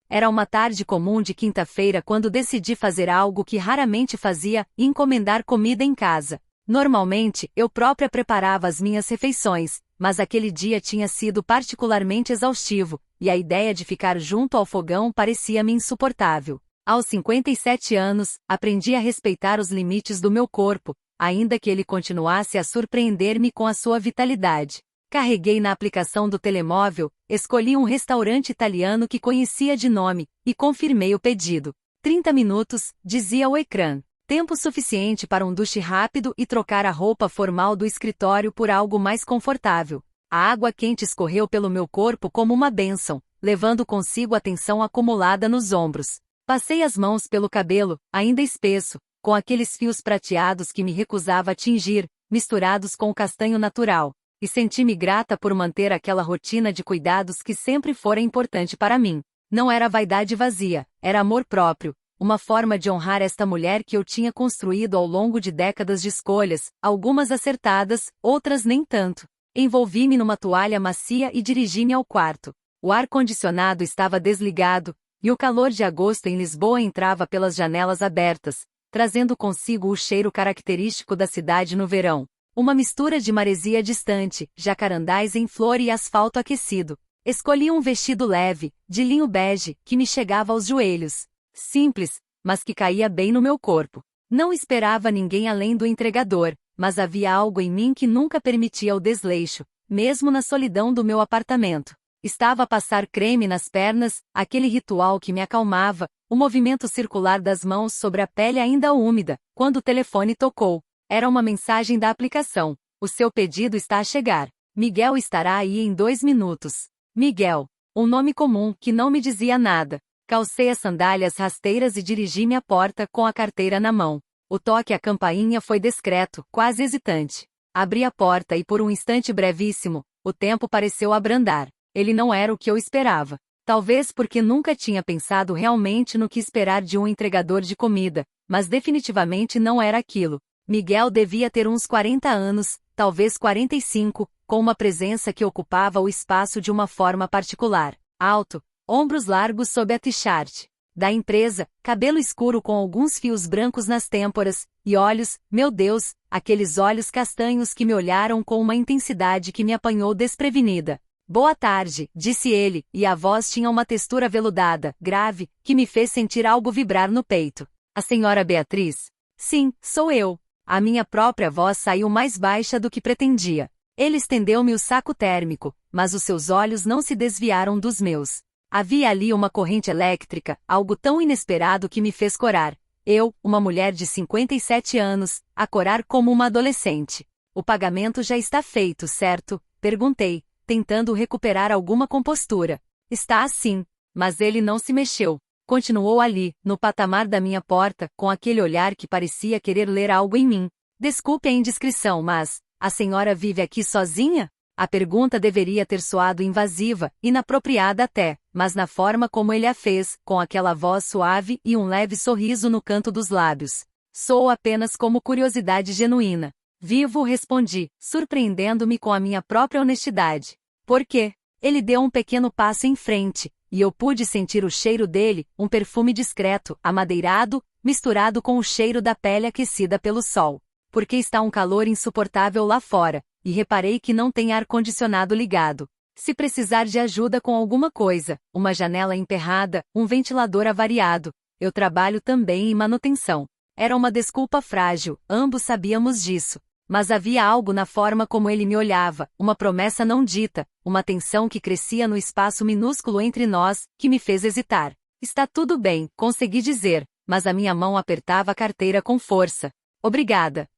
Era uma tarde comum de quinta-feira quando decidi fazer algo que raramente fazia, encomendar comida em casa. Normalmente, eu própria preparava as minhas refeições, mas aquele dia tinha sido particularmente exaustivo, e a ideia de ficar junto ao fogão parecia-me insuportável. Aos 57 anos, aprendi a respeitar os limites do meu corpo, ainda que ele continuasse a surpreender-me com a sua vitalidade. Carreguei na aplicação do telemóvel, escolhi um restaurante italiano que conhecia de nome, e confirmei o pedido. 30 minutos, dizia o ecrã. Tempo suficiente para um duche rápido e trocar a roupa formal do escritório por algo mais confortável. A água quente escorreu pelo meu corpo como uma bênção, levando consigo a tensão acumulada nos ombros. Passei as mãos pelo cabelo, ainda espesso, com aqueles fios prateados que me recusava a tingir, misturados com o castanho natural, e senti-me grata por manter aquela rotina de cuidados que sempre fora importante para mim. Não era vaidade vazia, era amor próprio, uma forma de honrar esta mulher que eu tinha construído ao longo de décadas de escolhas, algumas acertadas, outras nem tanto. Envolvi-me numa toalha macia e dirigi-me ao quarto. O ar-condicionado estava desligado, e o calor de agosto em Lisboa entrava pelas janelas abertas, trazendo consigo o cheiro característico da cidade no verão. Uma mistura de maresia distante, jacarandás em flor e asfalto aquecido. Escolhi um vestido leve, de linho bege, que me chegava aos joelhos. Simples, mas que caía bem no meu corpo. Não esperava ninguém além do entregador, mas havia algo em mim que nunca permitia o desleixo, mesmo na solidão do meu apartamento. Estava a passar creme nas pernas, aquele ritual que me acalmava, o movimento circular das mãos sobre a pele ainda úmida, quando o telefone tocou. Era uma mensagem da aplicação. O seu pedido está a chegar. Miguel estará aí em 2 minutos. Miguel. Um nome comum que não me dizia nada. Calcei as sandálias rasteiras e dirigi-me à porta com a carteira na mão. O toque à campainha foi discreto, quase hesitante. Abri a porta e por um instante brevíssimo, o tempo pareceu abrandar. Ele não era o que eu esperava. Talvez porque nunca tinha pensado realmente no que esperar de um entregador de comida, mas definitivamente não era aquilo. Miguel devia ter uns 40 anos, talvez 45, com uma presença que ocupava o espaço de uma forma particular. Alto, ombros largos sob a t-shirt da empresa, cabelo escuro com alguns fios brancos nas têmporas, e olhos, meu Deus, aqueles olhos castanhos que me olharam com uma intensidade que me apanhou desprevenida. Boa tarde, disse ele, e a voz tinha uma textura veludada, grave, que me fez sentir algo vibrar no peito. A senhora Beatriz? Sim, sou eu. A minha própria voz saiu mais baixa do que pretendia. Ele estendeu-me o saco térmico, mas os seus olhos não se desviaram dos meus. Havia ali uma corrente elétrica, algo tão inesperado que me fez corar. Eu, uma mulher de 57 anos, a corar como uma adolescente. O pagamento já está feito, certo? Perguntei, tentando recuperar alguma compostura. Está assim. Mas ele não se mexeu. Continuou ali, no patamar da minha porta, com aquele olhar que parecia querer ler algo em mim. Desculpe a indiscrição, mas, a senhora vive aqui sozinha? A pergunta deveria ter soado invasiva, inapropriada até, mas na forma como ele a fez, com aquela voz suave e um leve sorriso no canto dos lábios. Sou apenas como curiosidade genuína. Vivo, respondi, surpreendendo-me com a minha própria honestidade. Por quê? Ele deu um pequeno passo em frente, e eu pude sentir o cheiro dele, um perfume discreto, amadeirado, misturado com o cheiro da pele aquecida pelo sol. Porque está um calor insuportável lá fora, e reparei que não tem ar-condicionado ligado. Se precisar de ajuda com alguma coisa, uma janela emperrada, um ventilador avariado, eu trabalho também em manutenção. Era uma desculpa frágil, ambos sabíamos disso. Mas havia algo na forma como ele me olhava, uma promessa não dita, uma tensão que crescia no espaço minúsculo entre nós, que me fez hesitar. Está tudo bem, consegui dizer, mas a minha mão apertava a carteira com força. Obrigada.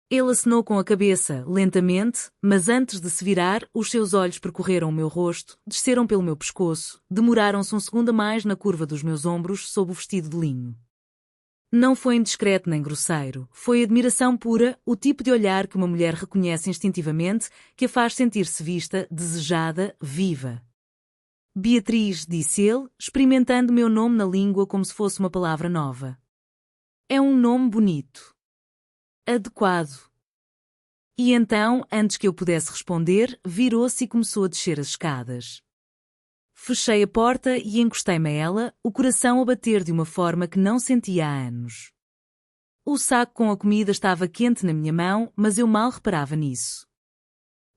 Ele acenou com a cabeça, lentamente, mas antes de se virar, os seus olhos percorreram o meu rosto, desceram pelo meu pescoço, demoraram-se um segundo a mais na curva dos meus ombros sob o vestido de linho. Não foi indiscreto nem grosseiro, foi admiração pura, o tipo de olhar que uma mulher reconhece instintivamente, que a faz sentir-se vista, desejada, viva. Beatriz, disse ele, experimentando meu nome na língua como se fosse uma palavra nova. É um nome bonito. Adequado. E então, antes que eu pudesse responder, virou-se e começou a descer as escadas. Fechei a porta e encostei-me a ela, o coração a bater de uma forma que não sentia há anos. O saco com a comida estava quente na minha mão, mas eu mal reparava nisso.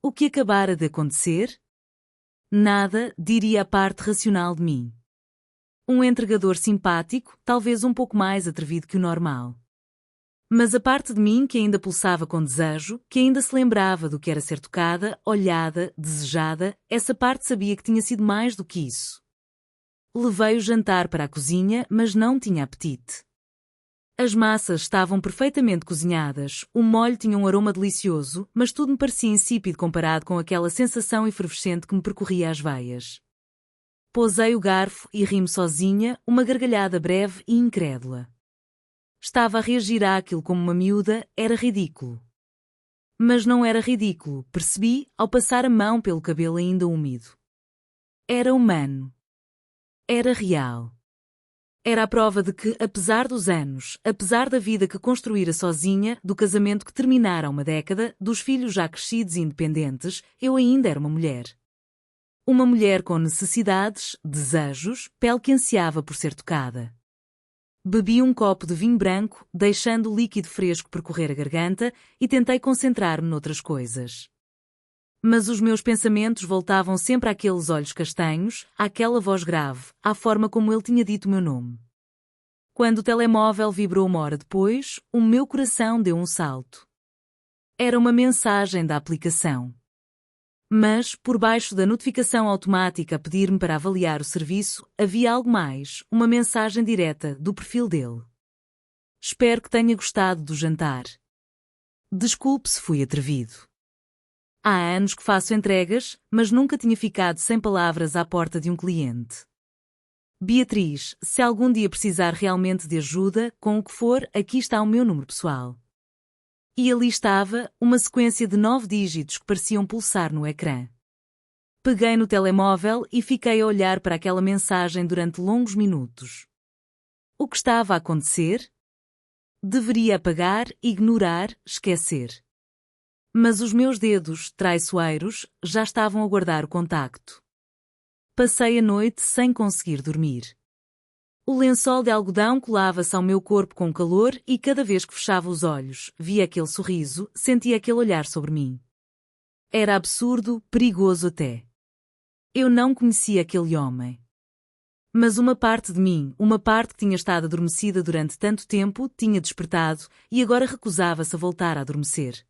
O que acabara de acontecer? Nada, diria a parte racional de mim. Um entregador simpático, talvez um pouco mais atrevido que o normal. Mas a parte de mim que ainda pulsava com desejo, que ainda se lembrava do que era ser tocada, olhada, desejada, essa parte sabia que tinha sido mais do que isso. Levei o jantar para a cozinha, mas não tinha apetite. As massas estavam perfeitamente cozinhadas, o molho tinha um aroma delicioso, mas tudo me parecia insípido comparado com aquela sensação efervescente que me percorria as veias. Pousei o garfo e ri-me sozinha, uma gargalhada breve e incrédula. Estava a reagir àquilo como uma miúda, era ridículo. Mas não era ridículo, percebi, ao passar a mão pelo cabelo ainda úmido. Era humano. Era real. Era a prova de que, apesar dos anos, apesar da vida que construíra sozinha, do casamento que terminara há uma década, dos filhos já crescidos e independentes, eu ainda era uma mulher. Uma mulher com necessidades, desejos, pele que ansiava por ser tocada. Bebi um copo de vinho branco, deixando o líquido fresco percorrer a garganta, e tentei concentrar-me noutras coisas. Mas os meus pensamentos voltavam sempre àqueles olhos castanhos, àquela voz grave, à forma como ele tinha dito o meu nome. Quando o telemóvel vibrou uma hora depois, o meu coração deu um salto. Era uma mensagem da aplicação. Mas, por baixo da notificação automática a pedir-me para avaliar o serviço, havia algo mais, uma mensagem direta do perfil dele. Espero que tenha gostado do jantar. Desculpe se fui atrevido. Há anos que faço entregas, mas nunca tinha ficado sem palavras à porta de um cliente. Beatriz, se algum dia precisar realmente de ajuda, com o que for, aqui está o meu número pessoal. E ali estava, uma sequência de 9 dígitos que pareciam pulsar no ecrã. Peguei no telemóvel e fiquei a olhar para aquela mensagem durante longos minutos. O que estava a acontecer? Deveria apagar, ignorar, esquecer. Mas os meus dedos, traiçoeiros, já estavam a guardar o contacto. Passei a noite sem conseguir dormir. O lençol de algodão colava-se ao meu corpo com calor e cada vez que fechava os olhos, via aquele sorriso, sentia aquele olhar sobre mim. Era absurdo, perigoso até. Eu não conhecia aquele homem. Mas uma parte de mim, uma parte que tinha estado adormecida durante tanto tempo, tinha despertado e agora recusava-se a voltar a adormecer.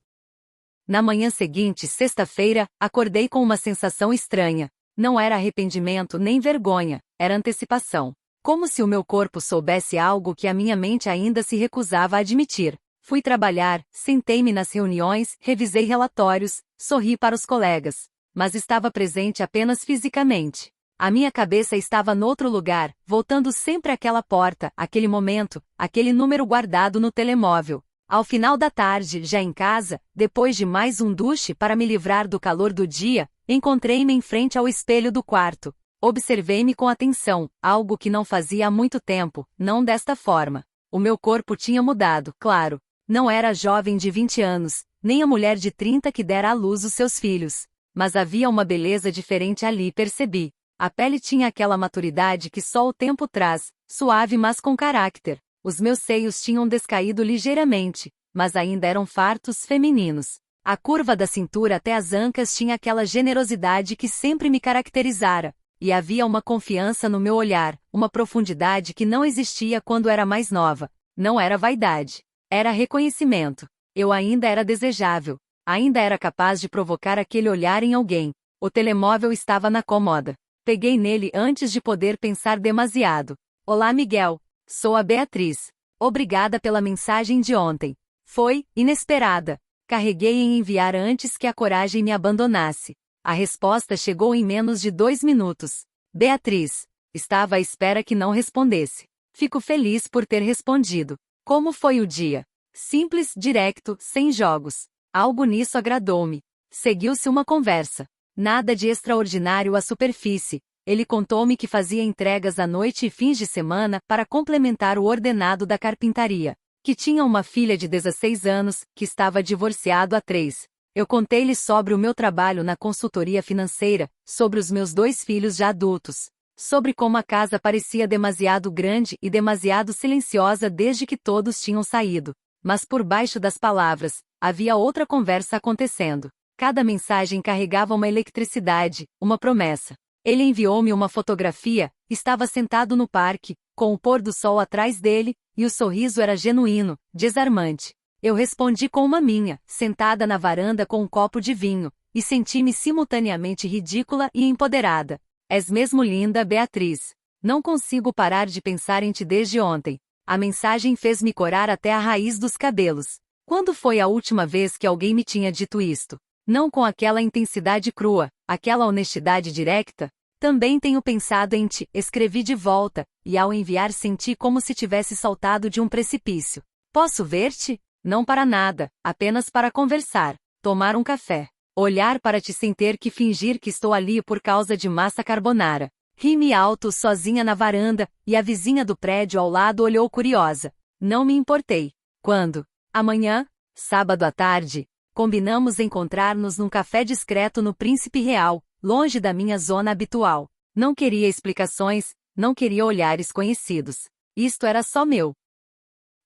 Na manhã seguinte, sexta-feira, acordei com uma sensação estranha. Não era arrependimento nem vergonha, era antecipação. Como se o meu corpo soubesse algo que a minha mente ainda se recusava a admitir. Fui trabalhar, sentei-me nas reuniões, revisei relatórios, sorri para os colegas. Mas estava presente apenas fisicamente. A minha cabeça estava noutro lugar, voltando sempre àquela porta, aquele momento, aquele número guardado no telemóvel. Ao final da tarde, já em casa, depois de mais um duche para me livrar do calor do dia, encontrei-me em frente ao espelho do quarto. Observei-me com atenção, algo que não fazia há muito tempo, não desta forma. O meu corpo tinha mudado, claro. Não era a jovem de 20 anos, nem a mulher de 30 que dera à luz os seus filhos. Mas havia uma beleza diferente ali, percebi. A pele tinha aquela maturidade que só o tempo traz, suave mas com caráter. Os meus seios tinham descaído ligeiramente, mas ainda eram fartos femininos. A curva da cintura até as ancas tinha aquela generosidade que sempre me caracterizara. E havia uma confiança no meu olhar, uma profundidade que não existia quando era mais nova. Não era vaidade. Era reconhecimento. Eu ainda era desejável. Ainda era capaz de provocar aquele olhar em alguém. O telemóvel estava na cômoda. Peguei nele antes de poder pensar demasiado. Olá, Miguel. Sou a Beatriz. Obrigada pela mensagem de ontem. Foi inesperada. Carreguei em enviar antes que a coragem me abandonasse. A resposta chegou em menos de 2 minutos. Beatriz. Estava à espera que não respondesse. Fico feliz por ter respondido. Como foi o dia? Simples, direto, sem jogos. Algo nisso agradou-me. Seguiu-se uma conversa. Nada de extraordinário à superfície. Ele contou-me que fazia entregas à noite e fins de semana para complementar o ordenado da carpintaria. Que tinha uma filha de 16 anos, que estava divorciado há 3. Eu contei-lhe sobre o meu trabalho na consultoria financeira, sobre os meus 2 filhos já adultos, sobre como a casa parecia demasiado grande e demasiado silenciosa desde que todos tinham saído. Mas por baixo das palavras, havia outra conversa acontecendo. Cada mensagem carregava uma eletricidade, uma promessa. Ele enviou-me uma fotografia, estava sentado no parque, com o pôr do sol atrás dele, e o sorriso era genuíno, desarmante. Eu respondi com uma minha, sentada na varanda com um copo de vinho, e senti-me simultaneamente ridícula e empoderada. És mesmo linda, Beatriz. Não consigo parar de pensar em ti desde ontem. A mensagem fez-me corar até a raiz dos cabelos. Quando foi a última vez que alguém me tinha dito isto? Não com aquela intensidade crua, aquela honestidade direta? Também tenho pensado em ti, escrevi de volta, e ao enviar senti como se tivesse saltado de um precipício. Posso ver-te? Não para nada, apenas para conversar, tomar um café, olhar para ti sem ter que fingir que estou ali por causa de massa carbonara. Ri-me alto sozinha na varanda, e a vizinha do prédio ao lado olhou curiosa. Não me importei. Quando? Amanhã? Sábado à tarde. Combinamos encontrar-nos num café discreto no Príncipe Real, longe da minha zona habitual. Não queria explicações, não queria olhares conhecidos. Isto era só meu.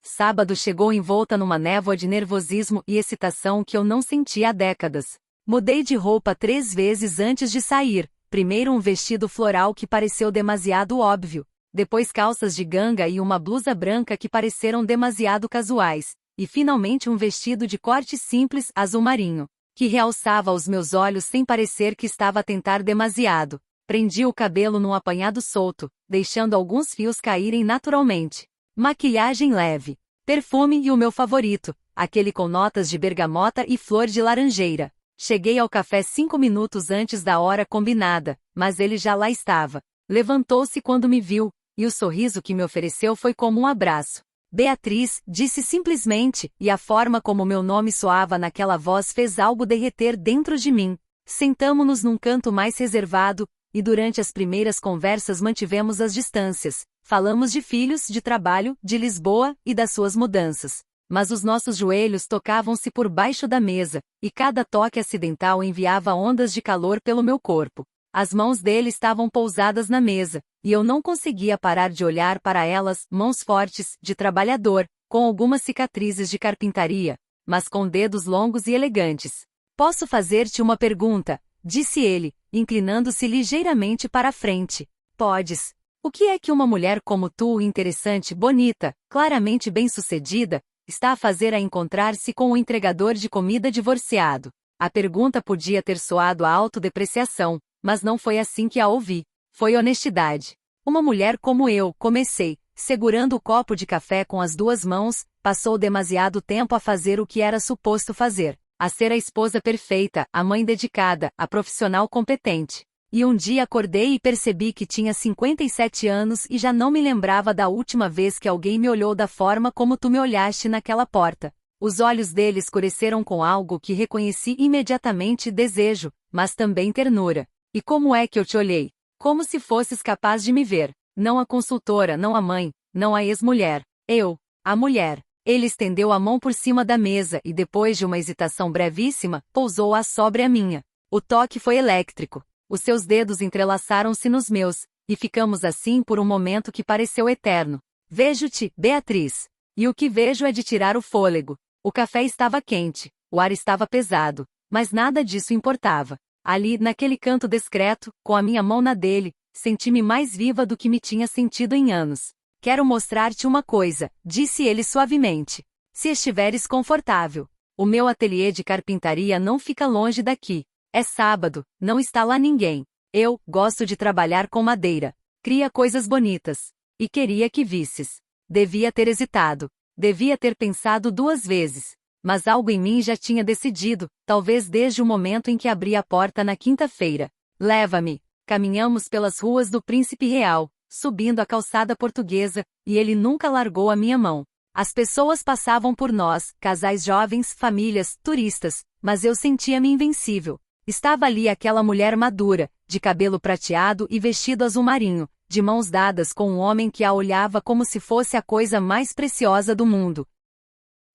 Sábado chegou envolta numa névoa de nervosismo e excitação que eu não sentia há décadas. Mudei de roupa 3 vezes antes de sair. Primeiro um vestido floral que pareceu demasiado óbvio. Depois calças de ganga e uma blusa branca que pareceram demasiado casuais. E finalmente um vestido de corte simples azul marinho, que realçava os meus olhos sem parecer que estava a tentar demasiado. Prendi o cabelo num apanhado solto, deixando alguns fios caírem naturalmente. Maquilhagem leve, perfume e o meu favorito, aquele com notas de bergamota e flor de laranjeira. Cheguei ao café 5 minutos antes da hora combinada, mas ele já lá estava. Levantou-se quando me viu, e o sorriso que me ofereceu foi como um abraço. Beatriz, disse simplesmente, e a forma como meu nome soava naquela voz fez algo derreter dentro de mim. Sentamo-nos num canto mais reservado, e durante as primeiras conversas mantivemos as distâncias. Falamos de filhos, de trabalho, de Lisboa e das suas mudanças. Mas os nossos joelhos tocavam-se por baixo da mesa, e cada toque acidental enviava ondas de calor pelo meu corpo. As mãos dele estavam pousadas na mesa, e eu não conseguia parar de olhar para elas, mãos fortes, de trabalhador, com algumas cicatrizes de carpintaria, mas com dedos longos e elegantes. Posso fazer-te uma pergunta? Disse ele, inclinando-se ligeiramente para a frente. Podes. O que é que uma mulher como tu, interessante, bonita, claramente bem-sucedida, está a fazer a encontrar-se com um entregador de comida divorciado? A pergunta podia ter soado a autodepreciação, mas não foi assim que a ouvi. Foi honestidade. Uma mulher como eu, comecei, segurando o copo de café com as 2 mãos, passou demasiado tempo a fazer o que era suposto fazer, a ser a esposa perfeita, a mãe dedicada, a profissional competente. E um dia acordei e percebi que tinha 57 anos e já não me lembrava da última vez que alguém me olhou da forma como tu me olhaste naquela porta. Os olhos dele escureceram com algo que reconheci imediatamente: desejo, mas também ternura. E como é que eu te olhei? Como se fosses capaz de me ver. Não a consultora, não a mãe, não a ex-mulher. Eu, a mulher. Ele estendeu a mão por cima da mesa e depois de uma hesitação brevíssima, pousou-a sobre a minha. O toque foi elétrico. Os seus dedos entrelaçaram-se nos meus, e ficamos assim por um momento que pareceu eterno. Vejo-te, Beatriz. E o que vejo é de tirar o fôlego. O café estava quente, o ar estava pesado, mas nada disso importava. Ali, naquele canto discreto, com a minha mão na dele, senti-me mais viva do que me tinha sentido em anos. Quero mostrar-te uma coisa, disse ele suavemente. Se estiveres confortável. O meu ateliê de carpintaria não fica longe daqui. É sábado, não está lá ninguém. Eu gosto de trabalhar com madeira. Cria coisas bonitas. E queria que visses. Devia ter hesitado. Devia ter pensado 2 vezes. Mas algo em mim já tinha decidido, talvez desde o momento em que abri a porta na quinta-feira. Leva-me. Caminhamos pelas ruas do Príncipe Real, subindo a calçada portuguesa, e ele nunca largou a minha mão. As pessoas passavam por nós, casais jovens, famílias, turistas, mas eu sentia-me invencível. Estava ali aquela mulher madura, de cabelo prateado e vestido azul marinho, de mãos dadas com um homem que a olhava como se fosse a coisa mais preciosa do mundo.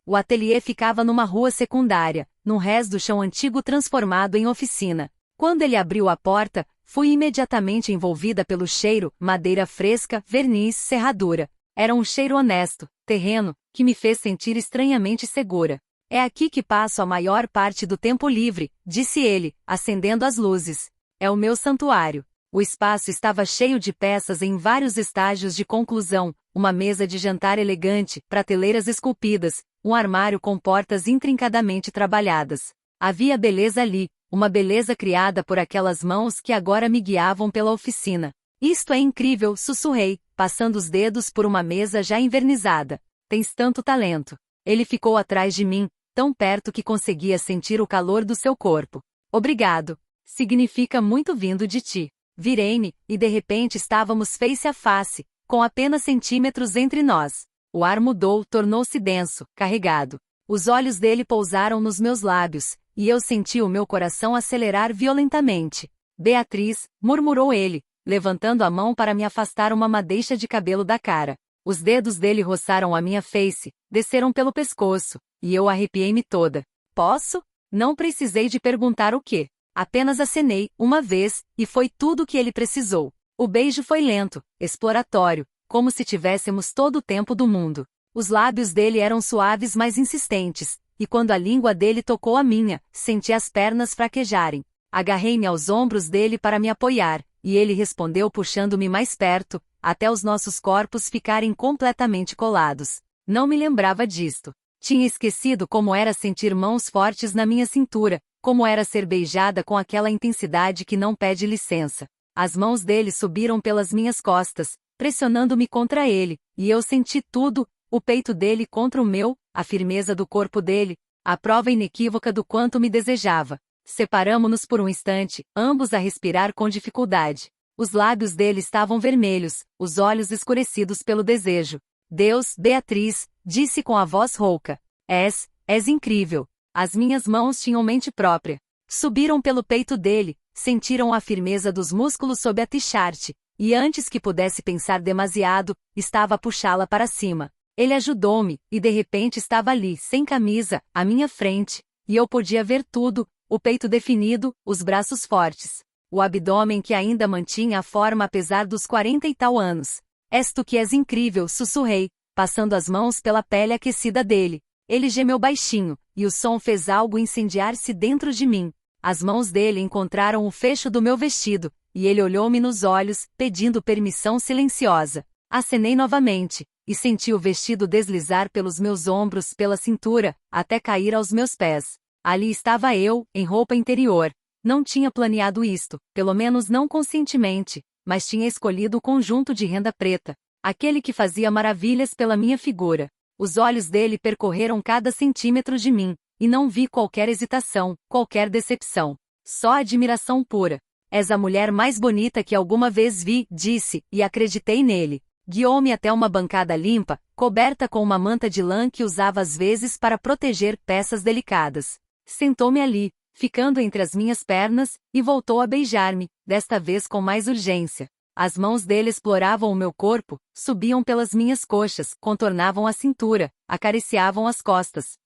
O ateliê ficava numa rua secundária, num rés do chão antigo transformado em oficina. Quando ele abriu a porta, fui imediatamente envolvida pelo cheiro, madeira fresca, verniz, serradura. Era um cheiro honesto, terreno, que me fez sentir estranhamente segura. É aqui que passo a maior parte do tempo livre, disse ele, acendendo as luzes. É o meu santuário. O espaço estava cheio de peças em vários estágios de conclusão, uma mesa de jantar elegante, prateleiras esculpidas, um armário com portas intrincadamente trabalhadas. Havia beleza ali, uma beleza criada por aquelas mãos que agora me guiavam pela oficina. Isto é incrível, sussurrei, passando os dedos por uma mesa já envernizada. Tens tanto talento. Ele ficou atrás de mim, tão perto que conseguia sentir o calor do seu corpo. Obrigado. Significa muito vindo de ti. Virei-me, e de repente estávamos face a face, com apenas centímetros entre nós. O ar mudou, tornou-se denso, carregado. Os olhos dele pousaram nos meus lábios, e eu senti o meu coração acelerar violentamente. Beatriz, murmurou ele, levantando a mão para me afastar uma madeixa de cabelo da cara. Os dedos dele roçaram a minha face, desceram pelo pescoço, e eu arrepiei-me toda. Posso? Não precisei de perguntar o quê. Apenas acenei, uma vez, e foi tudo o que ele precisou. O beijo foi lento, exploratório, como se tivéssemos todo o tempo do mundo. Os lábios dele eram suaves mas insistentes, e quando a língua dele tocou a minha, senti as pernas fraquejarem. Agarrei-me aos ombros dele para me apoiar, e ele respondeu puxando-me mais perto, até os nossos corpos ficarem completamente colados. Não me lembrava disto. Tinha esquecido como era sentir mãos fortes na minha cintura, como era ser beijada com aquela intensidade que não pede licença. As mãos dele subiram pelas minhas costas, pressionando-me contra ele, e eu senti tudo, o peito dele contra o meu, a firmeza do corpo dele, a prova inequívoca do quanto me desejava. Separamo-nos por um instante, ambos a respirar com dificuldade. Os lábios dele estavam vermelhos, os olhos escurecidos pelo desejo. Deus, Beatriz, disse com a voz rouca. És incrível. As minhas mãos tinham mente própria. Subiram pelo peito dele, sentiram a firmeza dos músculos sob a t-shirt, e antes que pudesse pensar demasiado, estava a puxá-la para cima. Ele ajudou-me, e de repente estava ali, sem camisa, à minha frente, e eu podia ver tudo, o peito definido, os braços fortes, o abdômen que ainda mantinha a forma apesar dos 40 e tal anos. És tu que és incrível, sussurrei, passando as mãos pela pele aquecida dele. Ele gemeu baixinho, e o som fez algo incendiar-se dentro de mim. As mãos dele encontraram o fecho do meu vestido, e ele olhou-me nos olhos, pedindo permissão silenciosa. Acenei novamente, e senti o vestido deslizar pelos meus ombros, pela cintura, até cair aos meus pés. Ali estava eu, em roupa interior. Não tinha planeado isto, pelo menos não conscientemente, mas tinha escolhido o conjunto de renda preta, aquele que fazia maravilhas pela minha figura. Os olhos dele percorreram cada centímetro de mim, e não vi qualquer hesitação, qualquer decepção. Só admiração pura. És a mulher mais bonita que alguma vez vi, disse, e acreditei nele. Guiou-me até uma bancada limpa, coberta com uma manta de lã que usava às vezes para proteger peças delicadas. Sentou-me ali, ficando entre as minhas pernas, e voltou a beijar-me, desta vez com mais urgência. As mãos dele exploravam o meu corpo, subiam pelas minhas coxas, contornavam a cintura, acariciavam as costas.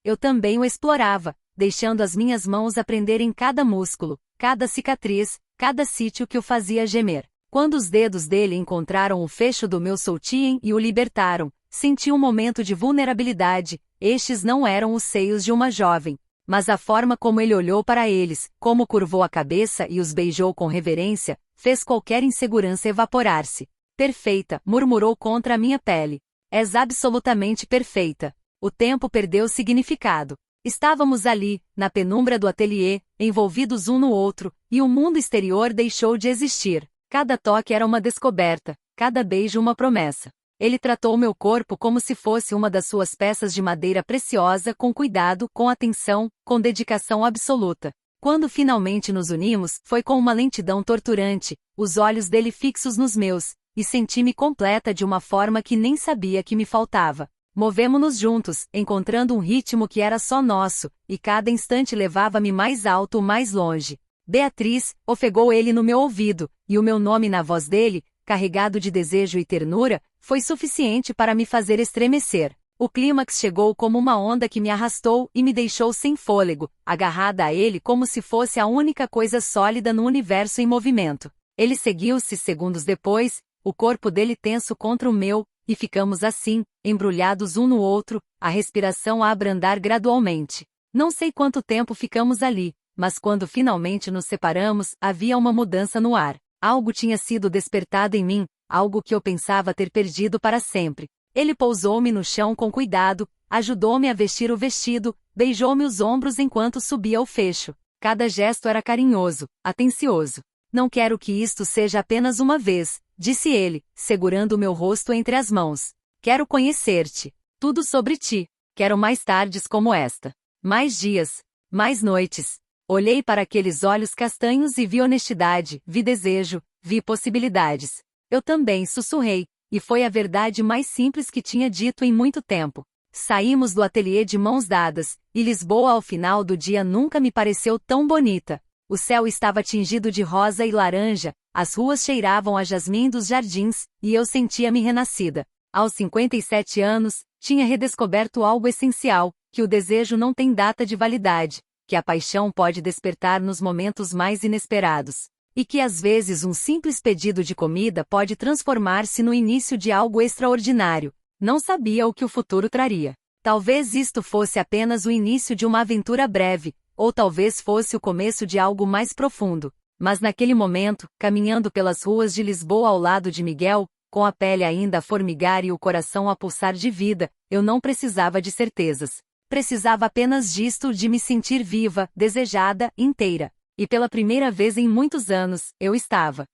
Eu também o explorava, deixando as minhas mãos aprenderem cada músculo, cada cicatriz, cada sítio que o fazia gemer. Quando os dedos dele encontraram o fecho do meu sutiã e o libertaram, senti um momento de vulnerabilidade. Estes não eram os seios de uma jovem, mas a forma como ele olhou para eles, como curvou a cabeça e os beijou com reverência, fez qualquer insegurança evaporar-se. Perfeita, murmurou contra a minha pele. És absolutamente perfeita. O tempo perdeu significado. Estávamos ali, na penumbra do ateliê, envolvidos um no outro, e o mundo exterior deixou de existir. Cada toque era uma descoberta, cada beijo uma promessa. Ele tratou meu corpo como se fosse uma das suas peças de madeira preciosa, com cuidado, com atenção, com dedicação absoluta. Quando finalmente nos unimos, foi com uma lentidão torturante, os olhos dele fixos nos meus, e senti-me completa de uma forma que nem sabia que me faltava. Movemo-nos juntos, encontrando um ritmo que era só nosso, e cada instante levava-me mais alto ou mais longe. Beatriz, ofegou ele no meu ouvido, e o meu nome na voz dele, carregado de desejo e ternura, foi suficiente para me fazer estremecer. O clímax chegou como uma onda que me arrastou e me deixou sem fôlego, agarrada a ele como se fosse a única coisa sólida no universo em movimento. Ele seguiu-se segundos depois, o corpo dele tenso contra o meu, e ficamos assim, embrulhados um no outro, a respiração a abrandar gradualmente. Não sei quanto tempo ficamos ali, mas quando finalmente nos separamos, havia uma mudança no ar. Algo tinha sido despertado em mim, algo que eu pensava ter perdido para sempre. Ele pousou-me no chão com cuidado, ajudou-me a vestir o vestido, beijou-me os ombros enquanto subia o fecho. Cada gesto era carinhoso, atencioso. Não quero que isto seja apenas uma vez, disse ele, segurando o meu rosto entre as mãos. Quero conhecer-te. Tudo sobre ti. Quero mais tardes como esta. Mais dias. Mais noites. Olhei para aqueles olhos castanhos e vi honestidade, vi desejo, vi possibilidades. Eu também sussurrei. E foi a verdade mais simples que tinha dito em muito tempo. Saímos do ateliê de mãos dadas, e Lisboa ao final do dia nunca me pareceu tão bonita. O céu estava tingido de rosa e laranja, as ruas cheiravam a jasmim dos jardins, e eu sentia-me renascida. Aos 57 anos, tinha redescoberto algo essencial, que o desejo não tem data de validade, que a paixão pode despertar nos momentos mais inesperados. E que às vezes um simples pedido de comida pode transformar-se no início de algo extraordinário. Não sabia o que o futuro traria. Talvez isto fosse apenas o início de uma aventura breve, ou talvez fosse o começo de algo mais profundo. Mas naquele momento, caminhando pelas ruas de Lisboa ao lado de Miguel, com a pele ainda a formigar e o coração a pulsar de vida, eu não precisava de certezas. Precisava apenas disto de me sentir viva, desejada, inteira. E pela primeira vez em muitos anos, eu estava.